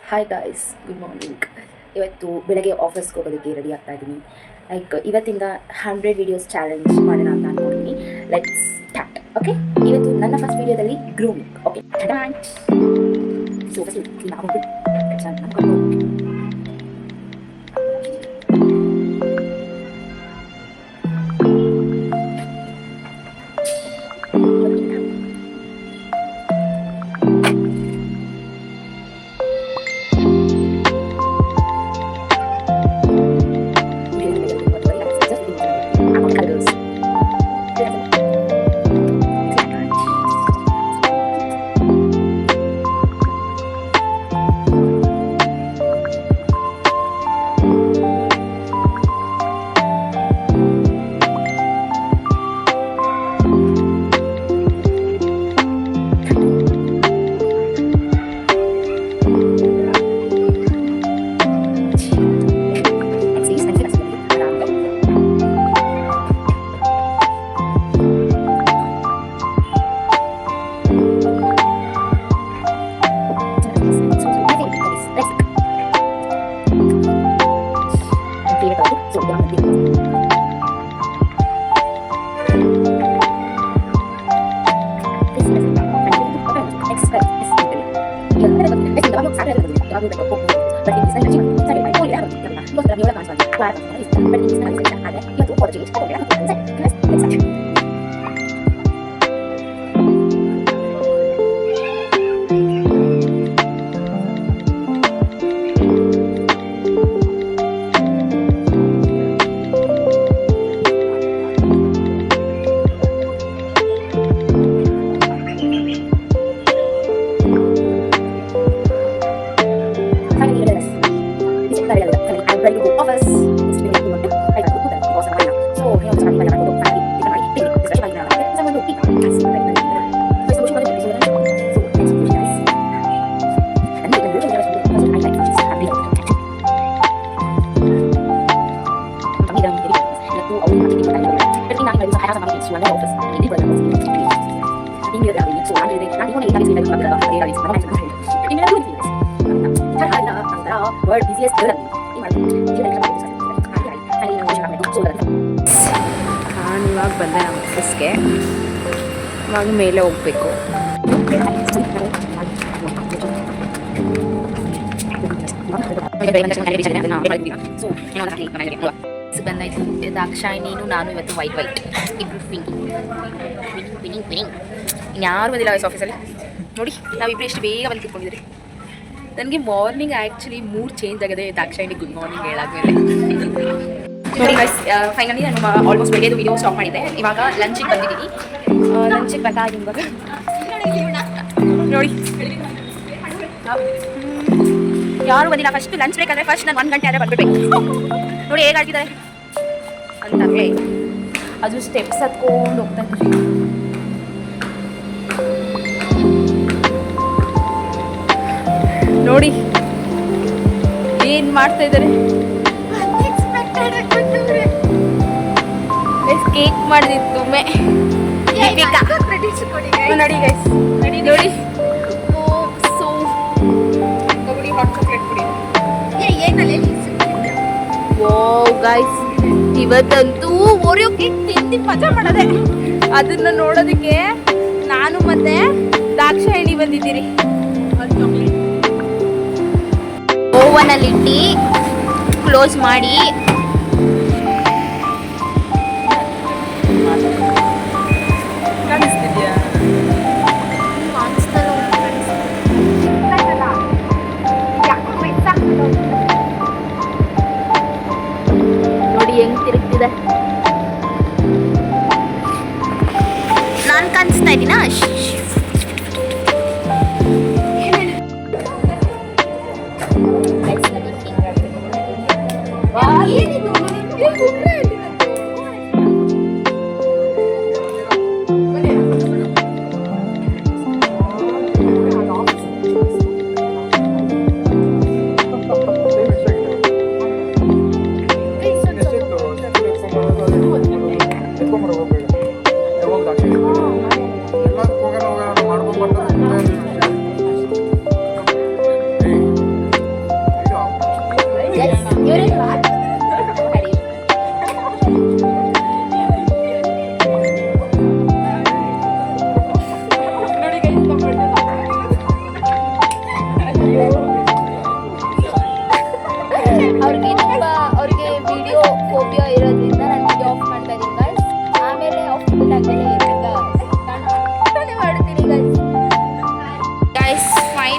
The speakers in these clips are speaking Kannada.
Hi guys, good morning. ಇವತ್ತು ಬೆಳಗ್ಗೆ ಆಫೀಸ್ಗೆ ಹೋಗೋದಕ್ಕೆ ರೆಡಿ ಆಗ್ತಾ ಇದ್ದೀನಿ. ಇವತ್ತಿಂದ 100 ವೀಡಿಯೋಸ್ ಚಾಲೆಂಜ್ ಮಾಡೋಣ ಅಂತ ಅನ್ಕೊಂಡಿದ್ದೀನಿ. Let's start. ಓಕೆ, ಇವತ್ತು ನನ್ನ ಫಸ್ಟ್ ವೀಡಿಯೋದಲ್ಲಿ ಗ್ರೂಮಿಂಗ್. ಓಕೆ, ಸೊ ಫಸ್ಟ್ ನಾವು ನಾನು ಇವಾಗ ಬಂದೆ ನಮ್ಮ ಆಫೀಸ್ಗೆ. ಇವಾಗ ಮೇಲೆ ಹೋಗ್ಬೇಕು. ಬಂದಾಯ್ತು. ದಾಕ್ಷಾಯಿನಿನು ನಾನು ಇವತ್ತು ವೈಟ್ ಇಬ್ರು ವಿನಿಂಗ್ ಯಾರು ಬಂದಿಲ್ಲ ಆಫೀಸಲ್ಲಿ. ನೋಡಿ, ನಾವಿಬ್ರು ಎಷ್ಟು ಬೇಗ ಬಂದು ಕಿತ್ಕೊಂಡಿದ್ರಿ. ನನಗೆ ಮಾರ್ನಿಂಗ್ ಆ್ಯಕ್ಚುಲಿ ಮೂಡ್ ಚೇಂಜ್ ಆಗಿದೆ. ದಾಕ್ಷಾಯಿನಿ ಗುಡ್ ಮಾರ್ನಿಂಗ್ ಹೇಳಾದ್ಮೇಲೆ ನೋಡಿ ಫೈನಲಿ ನಾನು ಆಲ್ಮೋಸ್ಟ್ ಬೆಳೆಯೋದು ವಿಡಿಯೋ ಸ್ಟಾಪ್ ಮಾಡಿದ್ದೆ. ಇವಾಗ ಲಂಚಿಗೆ ಬಂದಿದ್ದೀನಿ. ಲಂಚಿಗೆ ಬಂದಾಗಿ ಇವಾಗ ನೋಡಿ ಯಾರು ಬಂದಿಲ್ಲ. ಫಸ್ಟ್ ಲಂಚ್ ಬ್ರೇಕ್ ಅಂದರೆ ಫಸ್ಟ್ ನಾನು 1 ಗಂಟೆ ಆದರೆ ಬಂದ್ಬಿಡ್ಬೇಕು. ನೋಡಿ ಹೇಗಾಗಿದ್ದಾರೆ ಅಂತಂದರೆ ಅದು ಸ್ಟೆಪ್ಸ್ ಹತ್ಕೊಂಡು ಹೋಗ್ತಾ ಇದ್ದೀವಿ. ನೋಡಿ ಏನು ಮಾಡ್ತಾ ಇದ್ದಾರೆ. ಕೇಕ್ ಮಾಡಿದಿತ್ತು ನೋಡಿ ಗೈಸ್, ನೋಡಿ ಸೊ ಹಾಟ್ ಚಾಕ್ಲೇಟ್ ಕುಡಿ. ಓ ಗೈಸ್, ಇವತ್ತಂತೂ ಓರಿಯೋ ಕೇಕ್ ತಿಂದು ಮಜಾ ಮಾಡೋದೆ. ಅದನ್ನ ನೋಡೋದಕ್ಕೆ ನಾನು ಮತ್ತೆ ದಾಕ್ಷಾಯಿಣಿ ಬಂದಿದ್ದೀರಿ. ಓವನಲ್ಲಿಟ್ಟು ಕ್ಲೋಸ್ ಮಾಡಿ ನೋಡಿ ಹೆಂಗ್ ತಿರುಗ್ತಿದೆ. ನಾನು ಕಾಣಿಸ್ತಾ ಇದ್ದೀನಾ?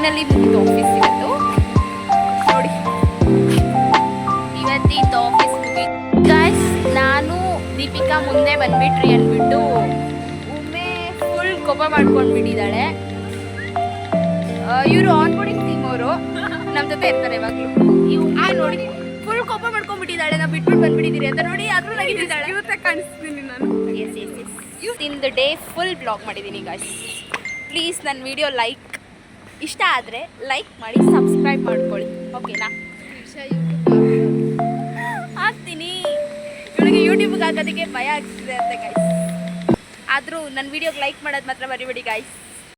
ಫೈನಲಿ ಮುಗಿತು ಆಫೀಸ್ ಇವತ್ತು. ನೋಡಿ ಇವತ್ತಿದ್ದು ಆಫೀಸ್ ಮುಗಿತು ಗೈಸ್. ನಾನು ದೀಪಿಕಾ ಮುಂದೆ ಬಂದ್ಬಿಟ್ರಿ ಅಂದ್ಬಿಟ್ಟು ಒಮ್ಮೆ ಫುಲ್ ಕೋಪ ಮಾಡ್ಕೊಂಡ್ಬಿಟ್ಟಿದ್ದಾಳೆ. ಇವರು ಆನ್ ಬೋರ್ಡಿಂಗ್ ಟೀಮ್ ಅವರು ನಮ್ಮ ಜೊತೆ ಇರ್ತಾರೆ ಯಾವಾಗಲೂ. ಇವು ನೋಡಿ ಫುಲ್ ಕೋಪ ಮಾಡ್ಕೊಂಡ್ಬಿಟ್ಟಿದ್ದಾಳೆ, ನಾವು ಬಿಟ್ಬಿಟ್ಟು ಬಂದ್ಬಿಟ್ಟಿದ್ದೀರಿ ಅಂತ ನೋಡಿ. ಆದ್ರೂ ನಗಿತಿದ್ದಾಳೆ ಕಾಣಿಸ್ತೀನಿ ನಾನು. Yes yes yes in the day full blog ಮಾಡಿದ್ದೀನಿ ಗಾಯ್ಸ್. ಪ್ಲೀಸ್ ನನ್ನ ವಿಡಿಯೋ ಇಷ್ಟ ಆದರೆ ಲೈಕ್ ಮಾಡಿ, ಸಬ್ಸ್ಕ್ರೈಬ್ ಮಾಡ್ಕೊಳ್ಳಿ, ಓಕೆನಾ? ಹಾಕ್ತೀನಿ. ಇವಳಿಗೆ ಯೂಟ್ಯೂಬ್ಗೆ ಹಾಕೋದಕ್ಕೆ ಭಯ ಆಗ್ತಿದೆ ಅಂತ ಗಾಯ್ಸ್. ಆದರೂ ನನ್ನ ವಿಡಿಯೋಗೆ ಲೈಕ್ ಮಾಡೋದು ಮಾತ್ರ ಮರಿಬೇಡಿ ಗಾಯ್ಸ್.